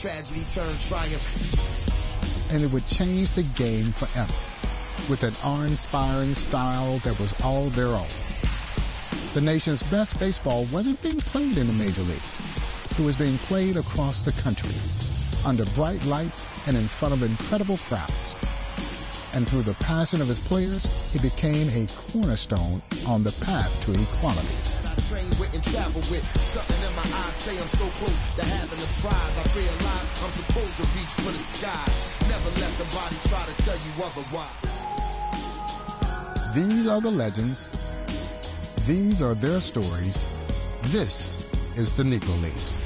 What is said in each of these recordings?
Tragedy turned triumph. And it would change the game forever with an awe-inspiring style that was all their own. The nation's best baseball wasn't being played in the major leagues. It was being played across the country under bright lights and in front of incredible crowds. And through the passion of his players, he became a cornerstone on the path to equality. I train with and travel with something in my eyes say I'm so close to having the prize. I realize I'm supposed to reach for the sky. Never let somebody try to tell you otherwise. These are the legends. These are their stories. This is the Negro Leagues.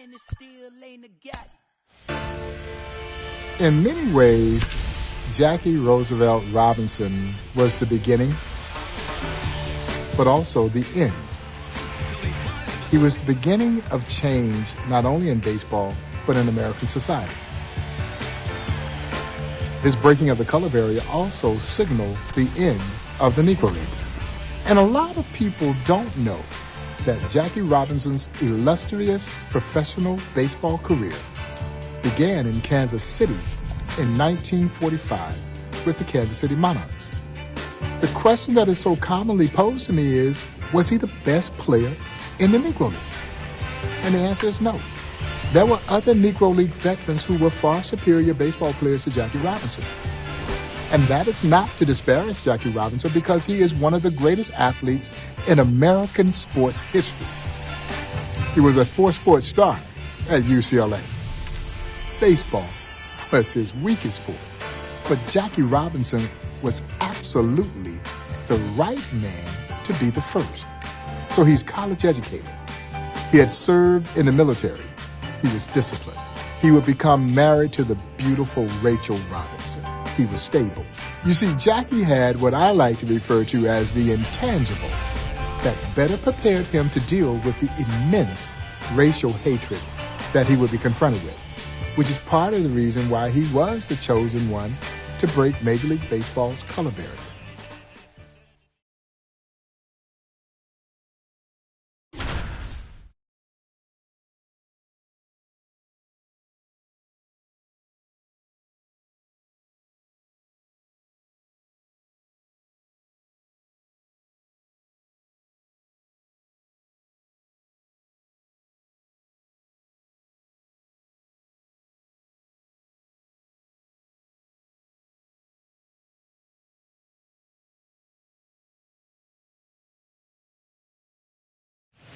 And it still ain't a gap. In many ways, Jackie Roosevelt Robinson was the beginning, but also the end. He was the beginning of change, not only in baseball, but in American society. His breaking of the color barrier also signaled the end of the Negro Leagues. And a lot of people don't know that Jackie Robinson's illustrious professional baseball career began in Kansas City in 1945 with the Kansas City Monarchs. The question that is so commonly posed to me is, was he the best player in the Negro Leagues? And the answer is no. There were other Negro League veterans who were far superior baseball players to Jackie Robinson. And that is not to disparage Jackie Robinson, because he is one of the greatest athletes in American sports history. He was a four-sport star at UCLA. Baseball was his weakest sport. But Jackie Robinson was absolutely the right man to be the first. So he's college educated. He had served in the military. He was disciplined. He would become married to the beautiful Rachel Robinson. He was stable. You see, Jackie had what I like to refer to as the intangibles that better prepared him to deal with the immense racial hatred that he would be confronted with, which is part of the reason why he was the chosen one to break Major League Baseball's color barrier.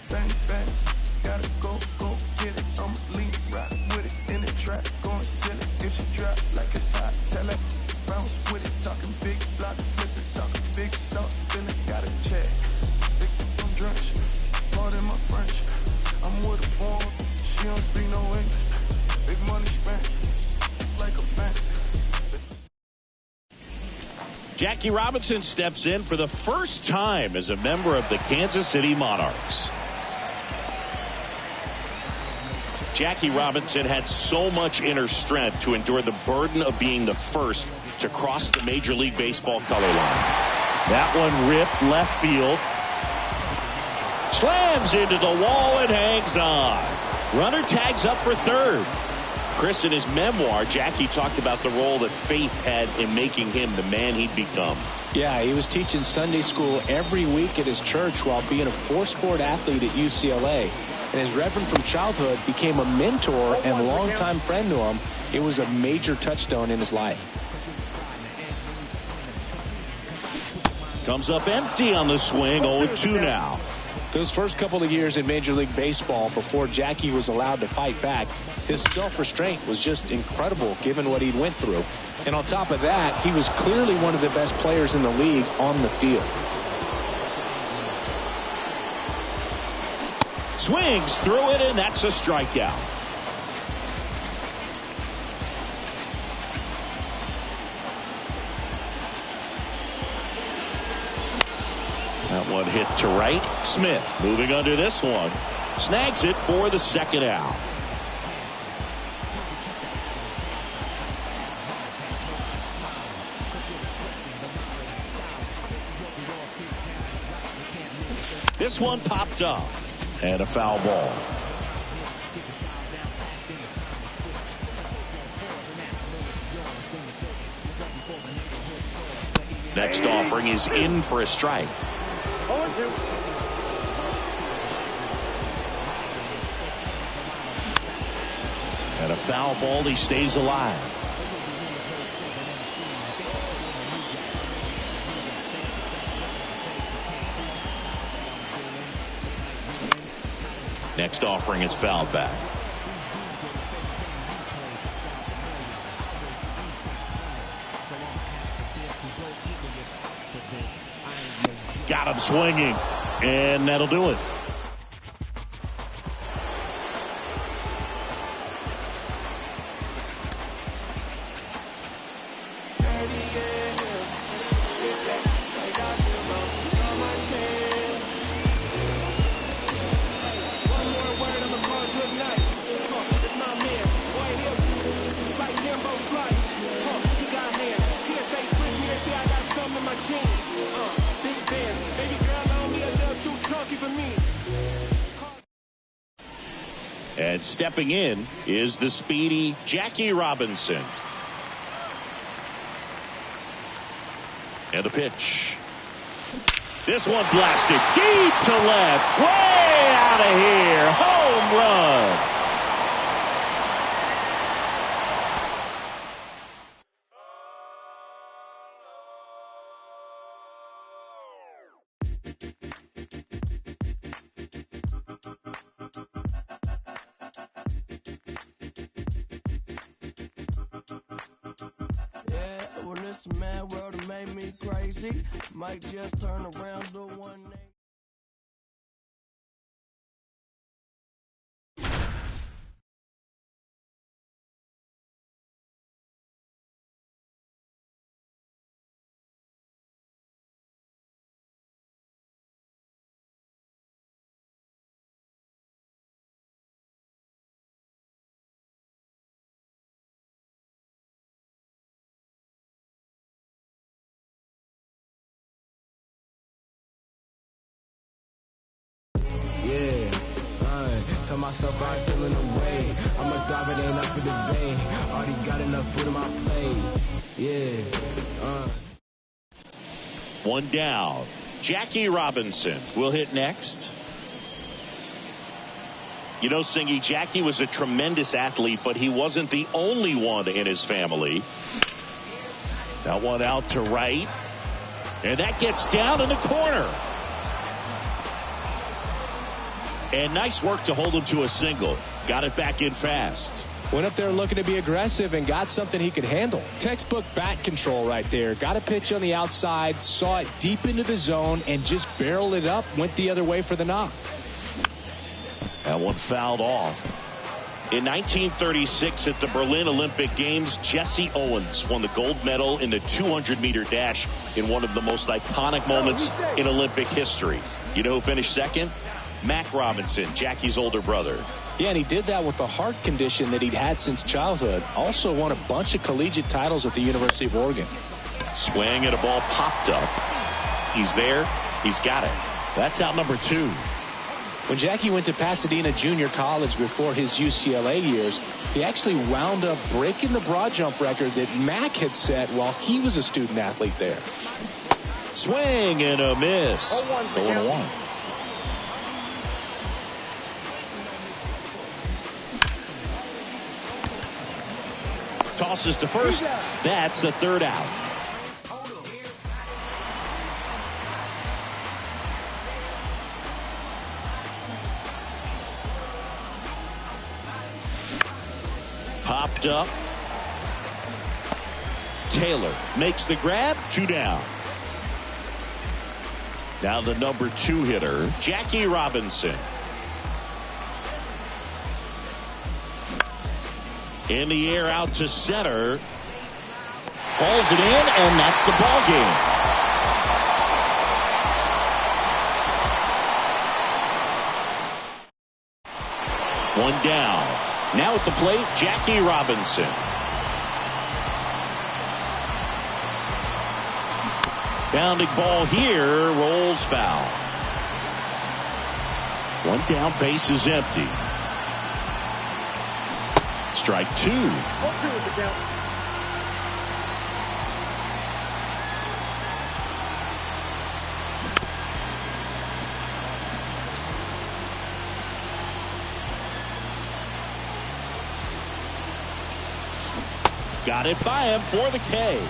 Bang, bang, gotta go get it. I'm lean, ride with it in the trap, going silly. If she drop like it's hot, tell her, bounce with it. Talking big block, flip it, talking big sauce, spinning, got a check. Big I'm drenched, pardon my French. I'm with a born, she don't speak no English. Big money spent, like a bank. Jackie Robinson steps in for the first time as a member of the Kansas City Monarchs. Jackie Robinson had so much inner strength to endure the burden of being the first to cross the Major League Baseball color line. That one ripped left field. Slams into the wall and hangs on. Runner tags up for third. Chris, in his memoir, Jackie talked about the role that faith had in making him the man he'd become. Yeah, he was teaching Sunday school every week at his church while being a four-sport athlete at UCLA. And his reverend from childhood became a mentor and a longtime friend to him. It was a major touchstone in his life. Comes up empty on the swing, 0-2 now. Those first couple of years in Major League Baseball, before Jackie was allowed to fight back, his self-restraint was just incredible given what he went through. And on top of that, he was clearly one of the best players in the league on the field. Swings through it, and that's a strikeout. That one hit to right. Smith moving under this one. snags it for the second out. This one popped up, and a foul ball. Next offering is in for a strike. And a foul ball, he stays alive. Next offering is fouled back. Got him swinging, and that'll do it. And stepping in is the speedy Jackie Robinson. And the pitch. This one blasted deep to left. Way out of here. Home run. Mad world that made me crazy. Might just turn around to 180. Tell myself I ain't feeling away. I'm a dog, it ain't up for debate. Already got enough food on my plate. Yeah. One down. Jackie Robinson will hit next. You know, Singy, Jackie was a tremendous athlete, but he wasn't the only one in his family. That one out to right. And that gets down in the corner. And nice work to hold him to a single. Got it back in fast. Went up there looking to be aggressive and got something he could handle. Textbook bat control right there. Got a pitch on the outside, saw it deep into the zone, and just barreled it up, went the other way for the knock. That one fouled off. In 1936 at the Berlin Olympic Games, Jesse Owens won the gold medal in the 200-meter dash in one of the most iconic moments in Olympic history. You know who finished second? Mac Robinson, Jackie's older brother. Yeah, and he did that with a heart condition that he'd had since childhood. Also won a bunch of collegiate titles at the University of Oregon. Swing and a ball popped up. He's there. He's got it. That's out number 2. When Jackie went to Pasadena Junior College before his UCLA years, he actually wound up breaking the broad jump record that Mac had set while he was a student athlete there. Swing and a miss. 0-1. Tosses to first. That's the third out. Popped up. Taylor makes the grab. 2 down. Now the number 2 hitter, Jackie Robinson. In the air out to center. Hauls it in, and that's the ball game. One down. Now at the plate, Jackie Robinson. Bounding ball here, rolls foul. One down, base is empty. Strike two. Got it by him for the K.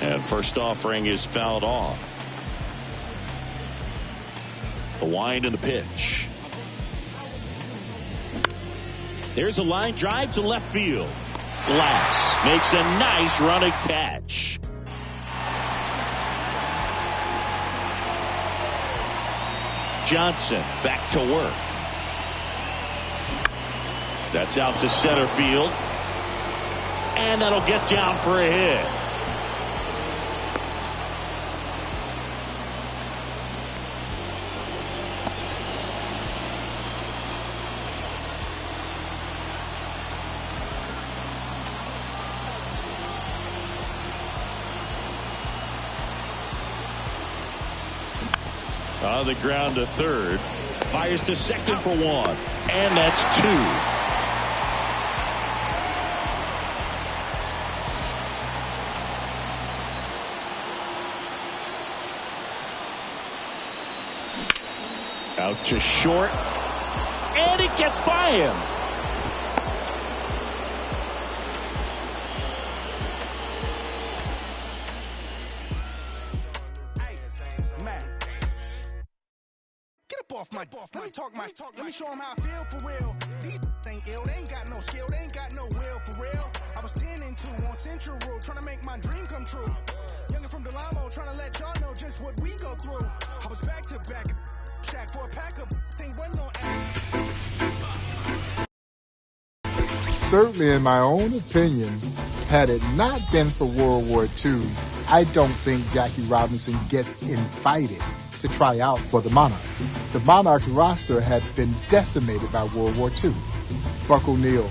And first offering is fouled off. The wind and the pitch. There's a line drive to left field. Glass makes a nice running catch. Johnson back to work. That's out to center field. And that'll get down for a hit. On the ground to third. Fires to second for one. And that's two. Out to short. And it gets by him. Let me show them how I feel for real. These ain't ill, they ain't got no skill, they ain't got no will for real. I was 10 and 2 on Central Road, trying to make my dream come true. Youngin' from Delamo, trying to let y'all know just what we go through. I was back to back, shack for a pack of thing wasn't no ass. Certainly, in my own opinion, had it not been for World War II, I don't think Jackie Robinson gets invited to try out for the Monarchs. The Monarchs roster had been decimated by World War II. Buck O'Neill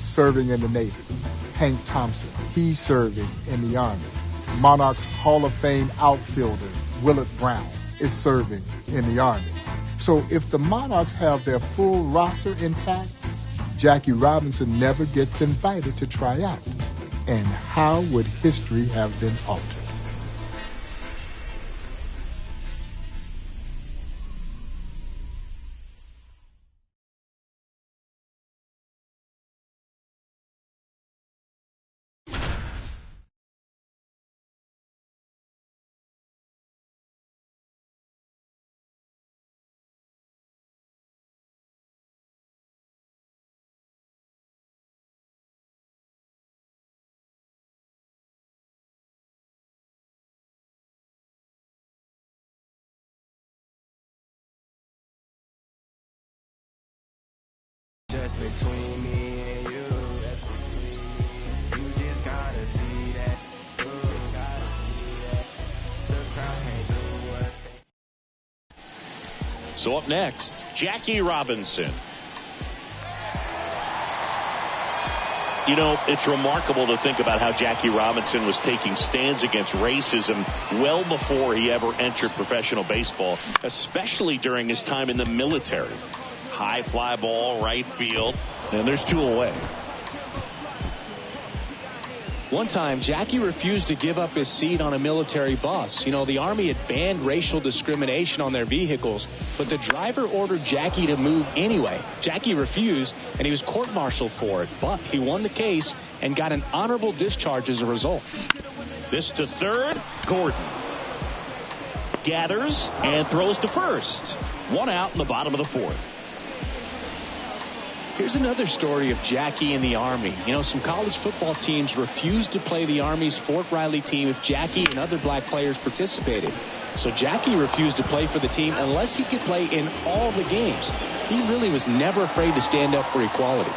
serving in the Navy. Hank Thompson, he's serving in the Army. Monarchs Hall of Fame outfielder Willard Brown is serving in the Army. So if the Monarchs have their full roster intact, Jackie Robinson never gets invited to try out. And how would history have been altered? Just between me and you, just between me. You just gotta see that. You just gotta see that. The crowd can't do what they... So up next, Jackie Robinson. You know, it's remarkable to think about how Jackie Robinson was taking stands against racism well before he ever entered professional baseball, especially during his time in the military. High fly ball, right field, and there's two away. One time, Jackie refused to give up his seat on a military bus. You know, the Army had banned racial discrimination on their vehicles, but the driver ordered Jackie to move anyway. Jackie refused, and he was court-martialed for it, but he won the case and got an honorable discharge as a result. This to third, Gordon gathers and throws to first. One out in the bottom of the fourth. Here's another story of Jackie and the Army. You know, some college football teams refused to play the Army's Fort Riley team if Jackie and other black players participated. So Jackie refused to play for the team unless he could play in all the games. He really was never afraid to stand up for equality.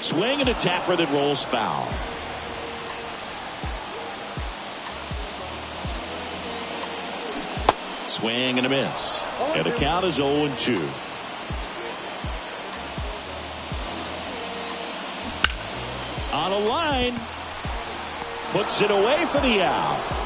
Swing and a tapper that rolls foul. Swing and a miss. And the count is 0-2. On a line. Puts it away for the out.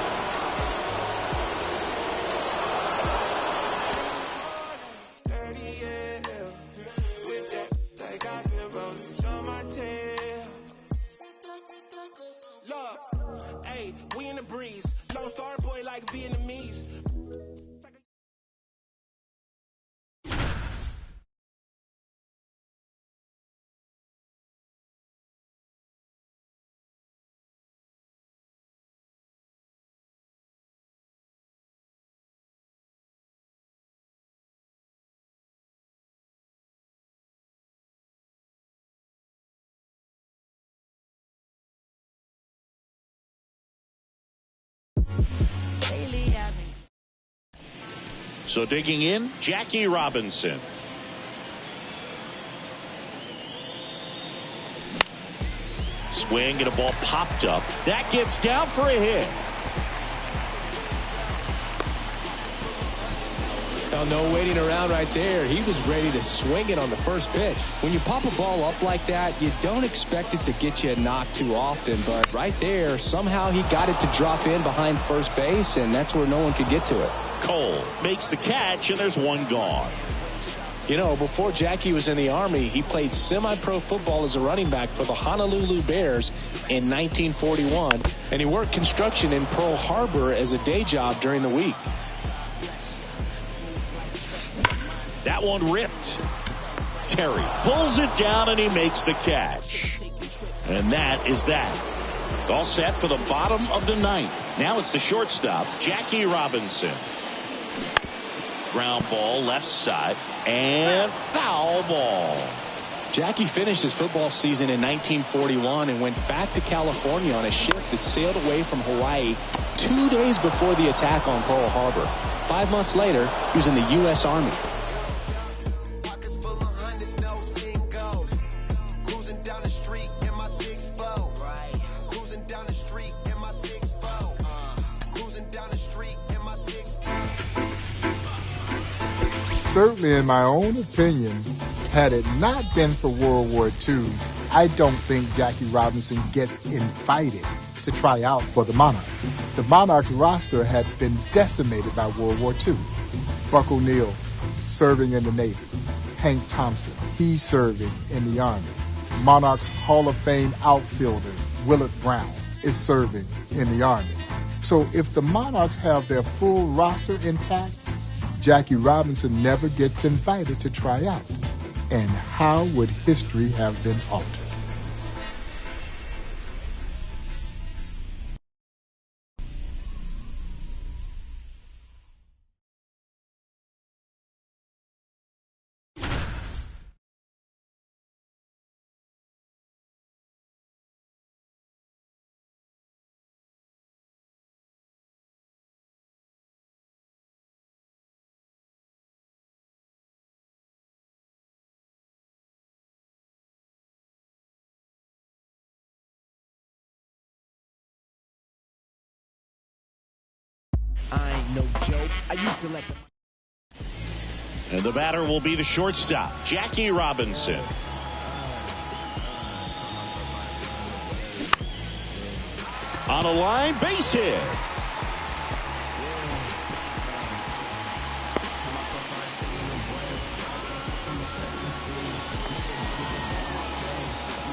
So digging in, Jackie Robinson. Swing and a ball popped up. That gets down for a hit. No waiting around right there. He was ready to swing it on the first pitch. When you pop a ball up like that, you don't expect it to get you a knock too often. But right there, somehow he got it to drop in behind first base, and that's where no one could get to it. Cole makes the catch, and there's one gone. You know, before Jackie was in the Army, he played semi-pro football as a running back for the Honolulu Bears in 1941, and he worked construction in Pearl Harbor as a day job during the week. That one ripped. Terry pulls it down, and he makes the catch. And that is that. All set for the bottom of the ninth. Now it's the shortstop, Jackie Robinson. Ground ball left side, and foul ball. Jackie finished his football season in 1941 and went back to California on a ship that sailed away from Hawaii 2 days before the attack on Pearl Harbor. 5 months later, he was in the U.S. Army. Certainly, in my own opinion, had it not been for World War II, I don't think Jackie Robinson gets invited to try out for the Monarchs. The Monarchs roster had been decimated by World War II. Buck O'Neill serving in the Navy. Hank Thompson, he's serving in the Army. Monarchs Hall of Fame outfielder Willard Brown is serving in the Army. So if the Monarchs have their full roster intact, Jackie Robinson never gets invited to try out. And how would history have been altered? I ain't no joke. I used to let them. And the batter will be the shortstop, Jackie Robinson. On a line, base hit.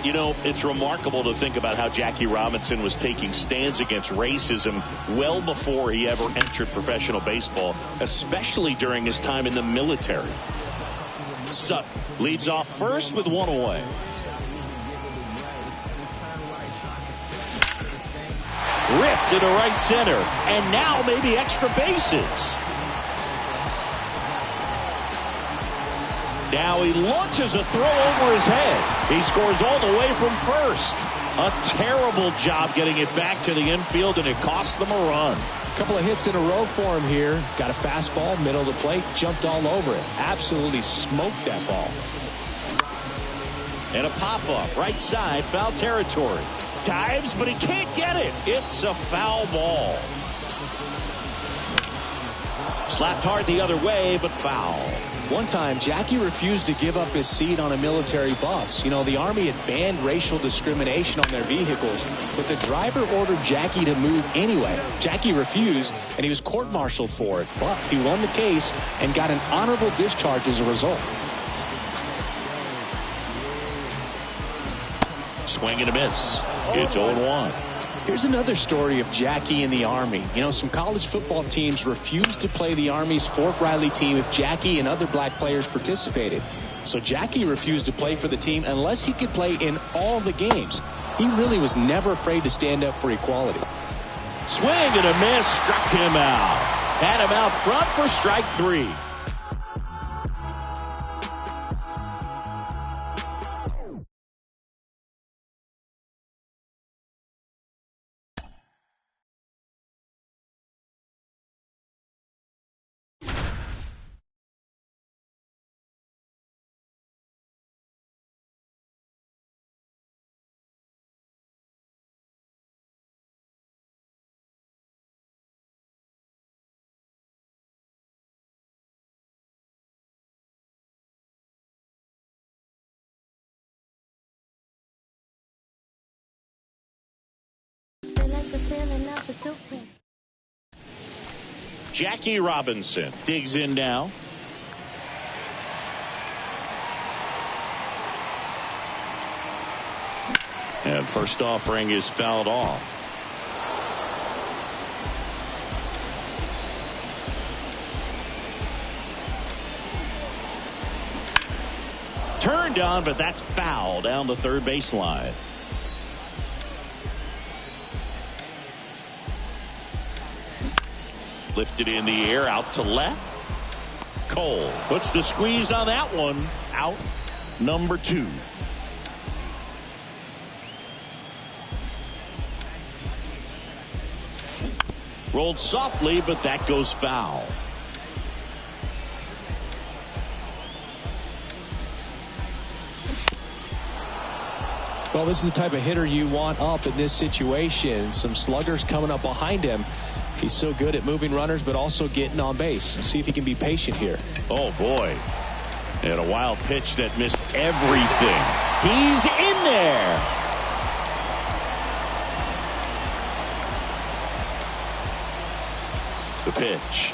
You know, it's remarkable to think about how Jackie Robinson was taking stands against racism well before he ever entered professional baseball, especially during his time in the military. Sutton leads off first with one away. Ripped into right center, and now maybe extra bases. Now he launches a throw over his head. He scores all the way from first. A terrible job getting it back to the infield, and it cost them a run. A couple of hits in a row for him here. Got a fastball, middle of the plate, jumped all over it. Absolutely smoked that ball. And a pop-up, right side, foul territory. Dives, but he can't get it. It's a foul ball. Slapped hard the other way, but foul. One time, Jackie refused to give up his seat on a military bus. You know, the Army had banned racial discrimination on their vehicles, but the driver ordered Jackie to move anyway. Jackie refused, and he was court-martialed for it. But he won the case and got an honorable discharge as a result. Swing and a miss. It's 0-1. Here's another story of Jackie in the Army. You know, some college football teams refused to play the Army's Fort Riley team if Jackie and other black players participated. So Jackie refused to play for the team unless he could play in all the games. He really was never afraid to stand up for equality. Swing and a miss. Struck him out. Had him out front for strike 3. Jackie Robinson digs in now. And first offering is fouled off. Turned on, but that's foul down the third baseline. Lifted in the air, out to left. Cole puts the squeeze on that one. Out number 2. Rolled softly, but that goes foul. Well, this is the type of hitter you want up in this situation. Some sluggers coming up behind him. He's so good at moving runners, but also getting on base. See if he can be patient here. Oh, boy. And a wild pitch that missed everything. He's in there. The pitch.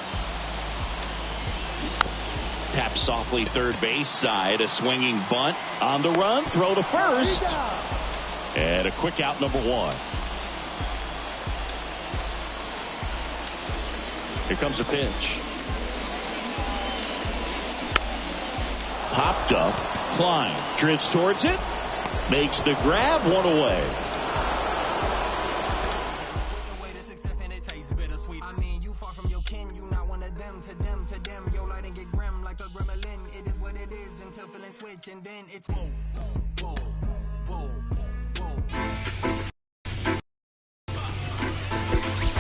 Tap softly third base side. A swinging bunt on the run. Throw to first. And a quick out number 1. Here comes a pitch. Popped up. Klein drifts towards it. Makes the grab. 1 away. And then it's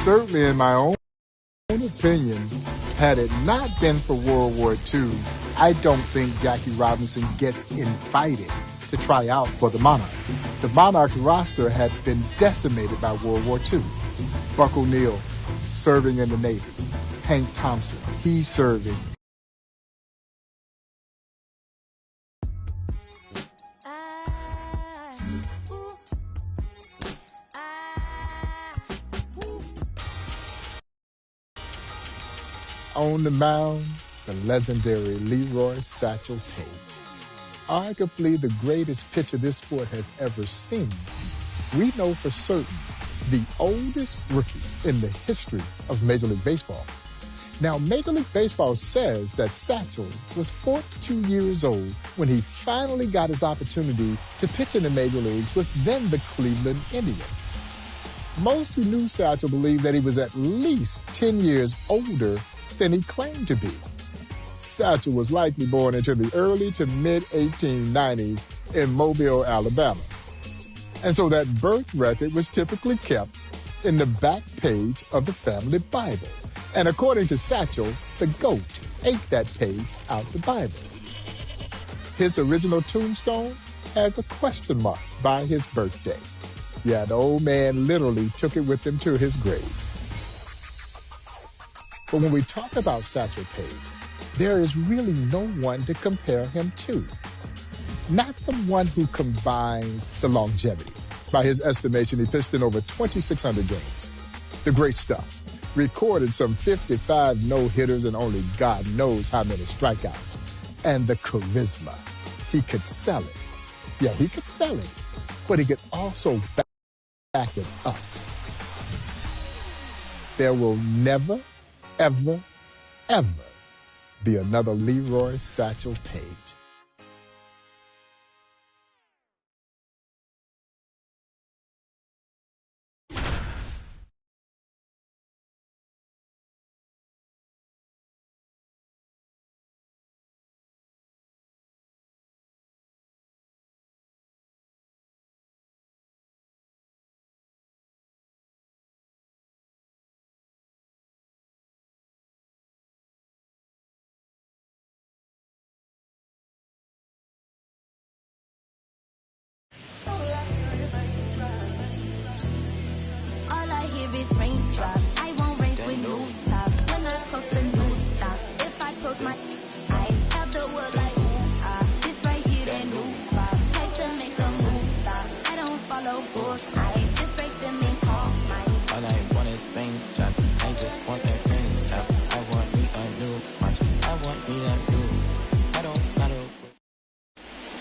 Certainly, in my own opinion, had it not been for World War II, I don't think Jackie Robinson gets invited to try out for the Monarchs. The Monarchs roster had been decimated by World War II. Buck O'Neill serving in the Navy. Hank Thompson, he's serving. On the mound, the legendary Leroy Satchel Paige. Arguably the greatest pitcher this sport has ever seen. We know for certain the oldest rookie in the history of Major League Baseball. Now, Major League Baseball says that Satchel was 42 years old when he finally got his opportunity to pitch in the major leagues with then the Cleveland Indians. Most who knew Satchel believed that he was at least 10 years older than he claimed to be. Satchel was likely born into the early to mid-1890s in Mobile, Alabama. And so that birth record was typically kept in the back page of the family Bible. And according to Satchel, the goat ate that page out the Bible. His original tombstone has a question mark by his birthday. Yeah, the old man literally took it with him to his grave. But when we talk about Satchel Paige, there is really no one to compare him to. Not someone who combines the longevity. By his estimation, he pitched in over 2,600 games. The great stuff. Recorded some 55 no-hitters and only God knows how many strikeouts. And the charisma. He could sell it. Yeah, he could sell it. But he could also back it up. There will never, ever, ever be another Leroy Satchel Paige.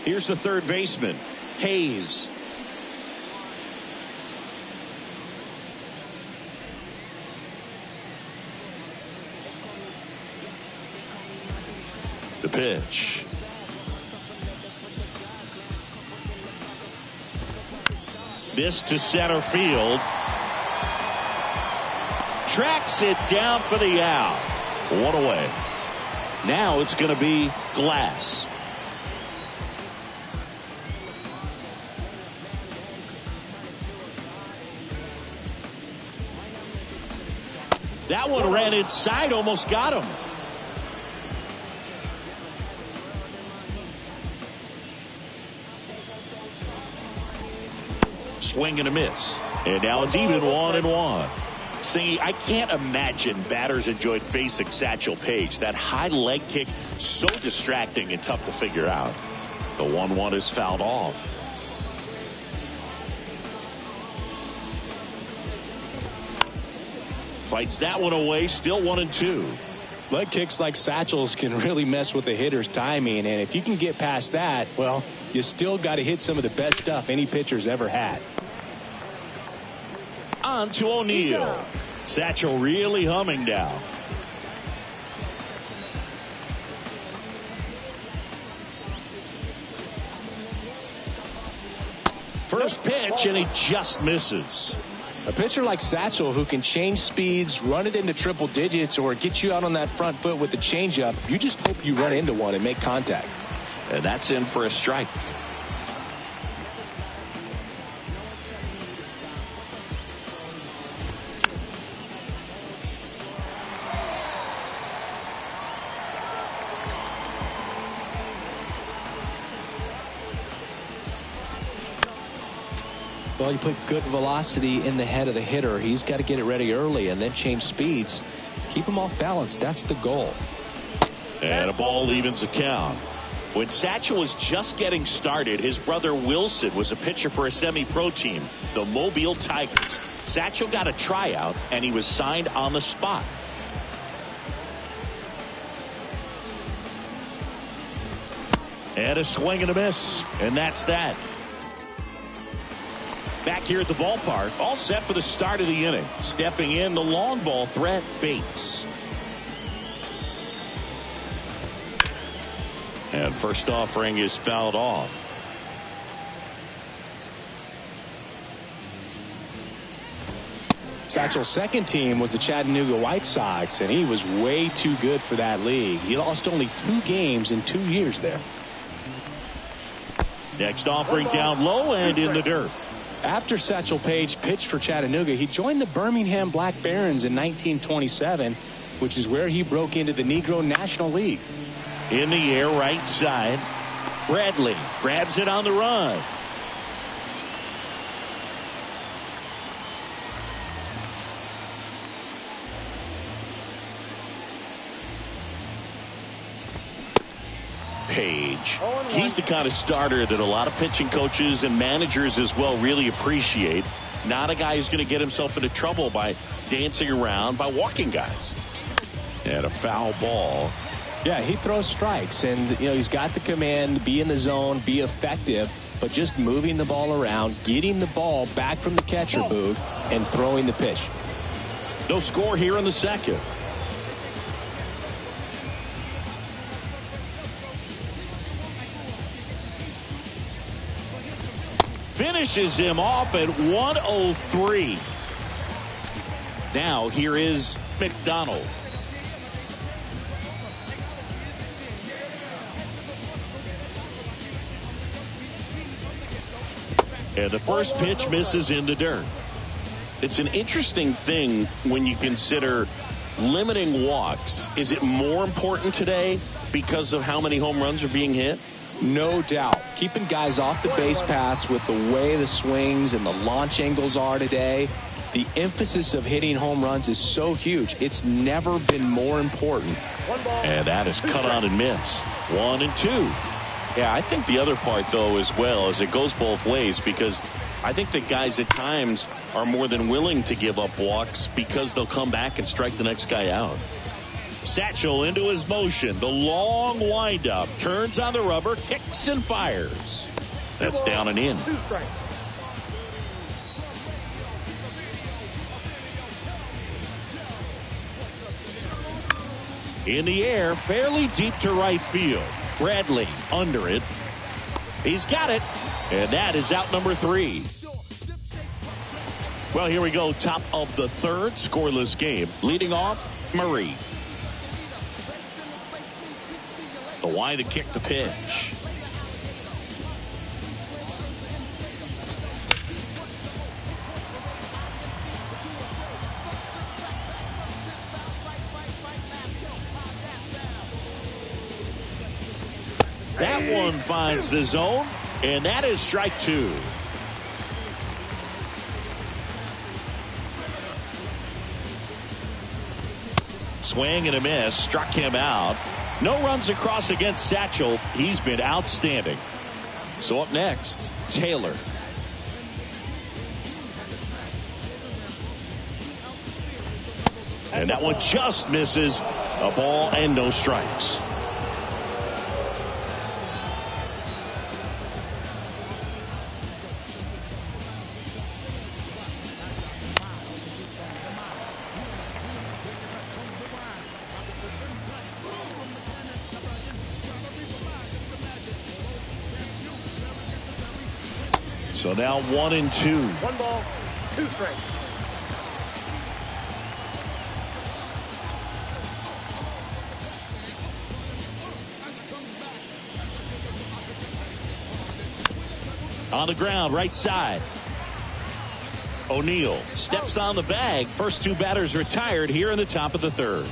Here's the third baseman, Hayes. The pitch. This to center field. Tracks it down for the out. One away. Now it's going to be Glass. That one ran inside, almost got him. Swing and a miss. And now it's even 1-1. See, I can't imagine batters enjoyed facing Satchel Paige. That high leg kick, so distracting and tough to figure out. The 1-1 is fouled off. Fights that one away, still 1-2. Leg kicks like Satchel's can really mess with the hitter's timing, and if you can get past that, well, you still got to hit some of the best stuff any pitcher's ever had. On to O'Neill. Satchel really humming now. First pitch, and he just misses. A pitcher like Satchel who can change speeds, run it into triple digits, or get you out on that front foot with the changeup, you just hope you run into one and make contact. And that's in for a strike. Well, you put good velocity in the head of the hitter. He's got to get it ready early and then change speeds. Keep him off balance. That's the goal. And a ball evens the count. When Satchel was just getting started, his brother Wilson was a pitcher for a semi-pro team, the Mobile Tigers. Satchel got a tryout, and he was signed on the spot. And a swing and a miss, and that's that. Back here at the ballpark, all set for the start of the inning. Stepping in, the long ball threat, Bates. And first offering is fouled off. Satchel's second team was the Chattanooga White Sox, and he was way too good for that league. He lost only 2 games in 2 years there. Next offering down low and in the dirt. After Satchel Paige pitched for Chattanooga, he joined the Birmingham Black Barons in 1927, which is where he broke into the Negro National League. In the air, right side. Bradley grabs it on the run. Page. He's the kind of starter that a lot of pitching coaches and managers as well really appreciate. Not a guy who's going to get himself into trouble by dancing around, by walking guys. And a foul ball. Yeah, he throws strikes, and he's got the command, be in the zone, be effective, but just moving the ball around, getting the ball back from the catcher, Boog, and throwing the pitch. No score here in the second. Finishes him off at 103. Now here is McDonald. And the first pitch misses in the dirt. It's an interesting thing when you consider limiting walks. Is it more important today because of how many home runs are being hit? No doubt. Keeping guys off the base paths with the way the swings and the launch angles are today, the emphasis of hitting home runs is so huge. It's never been more important. And that is cut on and missed. 1-2. Yeah, I think the other part, though, as well, is it goes both ways, because I think that guys at times are more than willing to give up walks because they'll come back and strike the next guy out. Satchel into his motion. The long windup. Turns on the rubber. Kicks and fires. That's down and in. In the air. Fairly deep to right field. Bradley under it. He's got it. And that is out number 3. Well, here we go. Top of the third. Scoreless game. Leading off, Murray. The wide to kick the pitch. That one finds the zone, and that is strike 2. Swing and a miss. Struck him out. No runs across against Satchel. He's been outstanding. So up next, Taylor. And that one just misses. A ball and no strikes. So now 1-2. 1 ball, 2 strikes. On the ground, right side. O'Neill steps on the bag. First 2 batters retired here in the top of the third.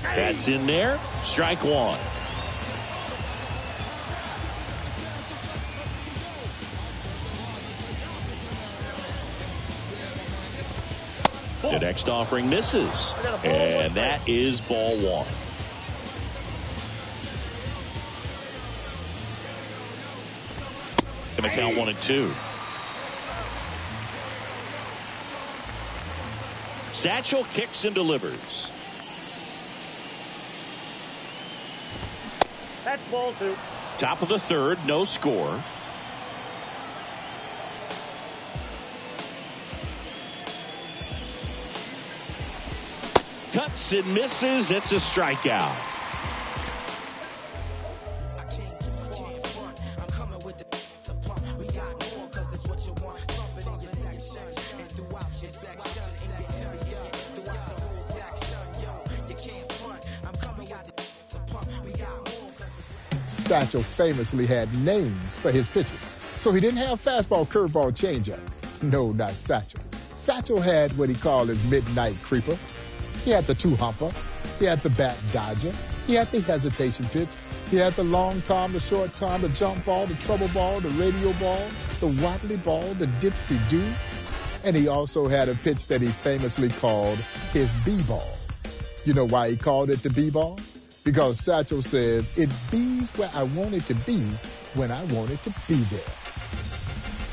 That's in there. Strike 1. The next offering misses. And that is ball 1. Going to count 1-2. Satchel kicks and delivers. That's ball 2. Top of the third, no score. Cuts and misses. It's a strikeout. Satchel famously had names for his pitches, so he didn't have fastball, curveball, changeup. No, not Satchel. Satchel had what he called his midnight creeper. He had the two-humper. He had the bat dodger. He had the hesitation pitch. He had the long tom, the short tom, the jump ball, the trouble ball, the radio ball, the wobbly ball, the dipsy-do. And he also had a pitch that he famously called his B-ball. You know why he called it the B-ball? Because Satchel says, it bees where I want it to be when I want it to be there.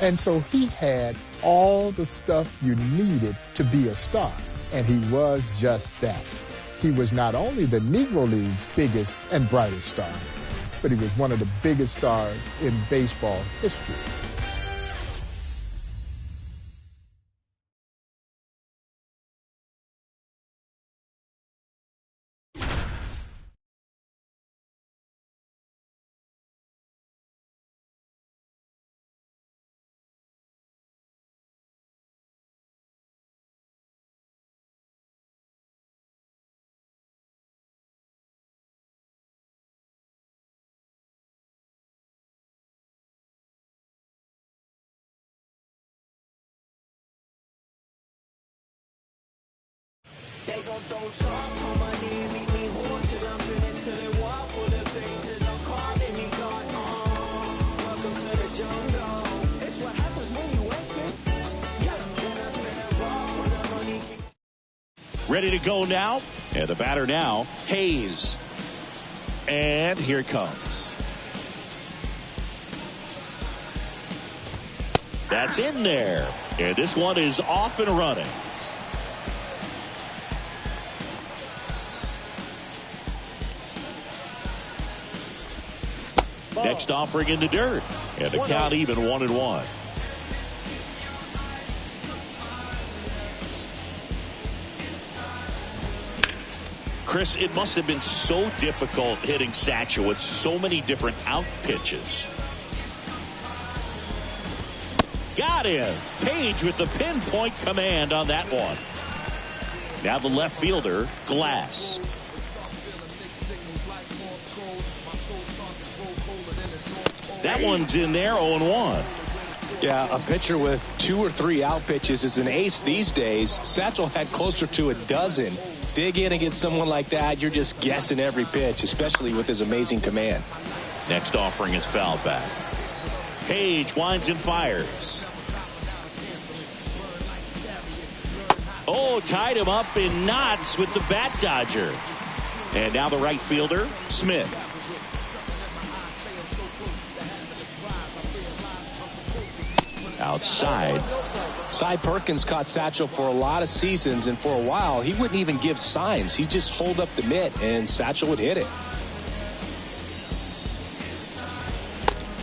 And so he had all the stuff you needed to be a star. And he was just that. He was not only the Negro League's biggest and brightest star, but he was one of the biggest stars in baseball history. They gon' throw sharks on my knee, meet me horn till I'm finished, till they walk full of faces. I'm calling me God, welcome to the jungle. It's what happens when you wake it. Yeah, when I spend that rock for the money. Ready to go now. And the batter now, Hayes. And here it comes. That's in there. And this one is off and running. Next offering in the dirt. And the count even 1-1. Chris, it must have been so difficult hitting Satchel with so many different out pitches. Got him. Page with the pinpoint command on that one. Now the left fielder, Glass. That one's in there, 0-1. Yeah, a pitcher with 2 or 3 out pitches is an ace these days. Satchel had closer to a dozen. Dig in against someone like that, you're just guessing every pitch, especially with his amazing command. Next offering is fouled back. Page winds and fires. Oh, tied him up in knots with the bat dodger. And now the right fielder, Smith. Outside. Cy Perkins caught Satchel for a lot of seasons, and for a while he wouldn't even give signs. He'd just hold up the mitt and Satchel would hit it.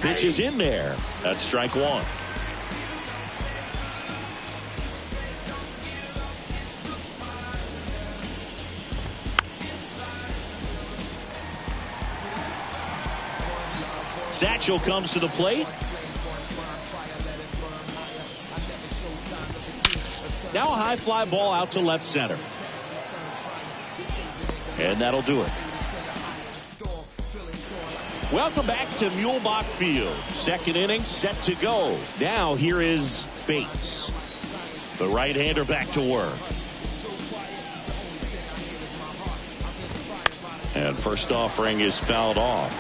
Pitch is in there. That's strike one. Satchel comes to the plate. Now a high fly ball out to left center. And that'll do it. Welcome back to Mulebach Field. Second inning set to go. Now here is Bates. The right-hander back to work. And first offering is fouled off.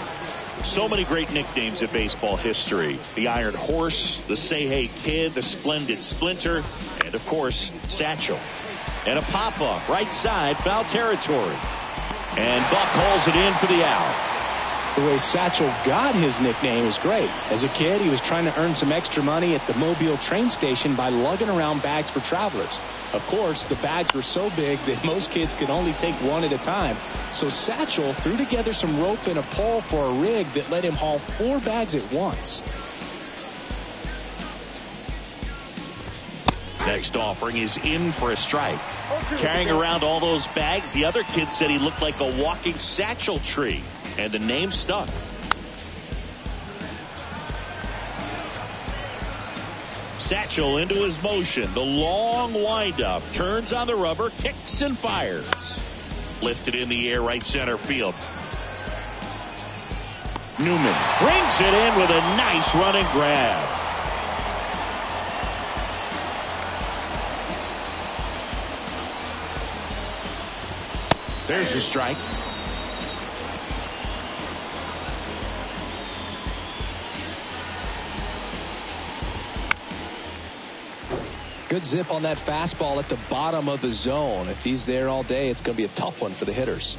So many great nicknames in baseball history. The Iron Horse, the Say Hey Kid, the Splendid Splinter, and of course, Satchel. And a pop-up, right side, foul territory. And Buck holds it in for the out. The way Satchel got his nickname is great. As a kid, he was trying to earn some extra money at the Mobile train station by lugging around bags for travelers. Of course, the bags were so big that most kids could only take one at a time. So Satchel threw together some rope and a pole for a rig that let him haul 4 bags at once. Next offering is in for a strike. Carrying around all those bags, the other kid said he looked like a walking satchel tree. And the name stuck. Satchel into his motion. The long windup. Turns on the rubber. Kicks and fires. Lifted in the air right center field. Newman brings it in with a nice running grab. There's your strike. Good zip on that fastball at the bottom of the zone. If he's there all day, it's going to be a tough one for the hitters.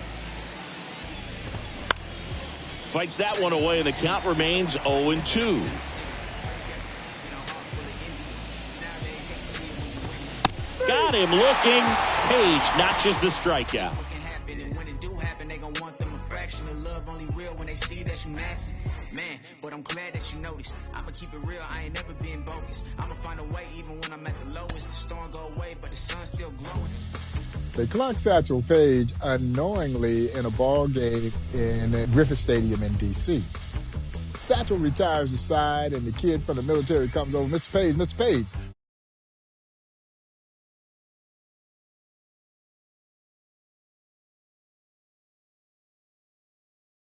Fights that one away, and the count remains 0-2. Got him looking. Page notches the strikeout. Man, but I'm glad that you noticed. I'ma keep it real, I ain't never been bogus. I'ma find a way even when I'm at the lowest. The storm go away, but the sun's still glowing. They clocked Satchel Paige unknowingly in a ball game in Griffith Stadium in D.C. Satchel retires aside, and the kid from the military comes over. Mr. Page,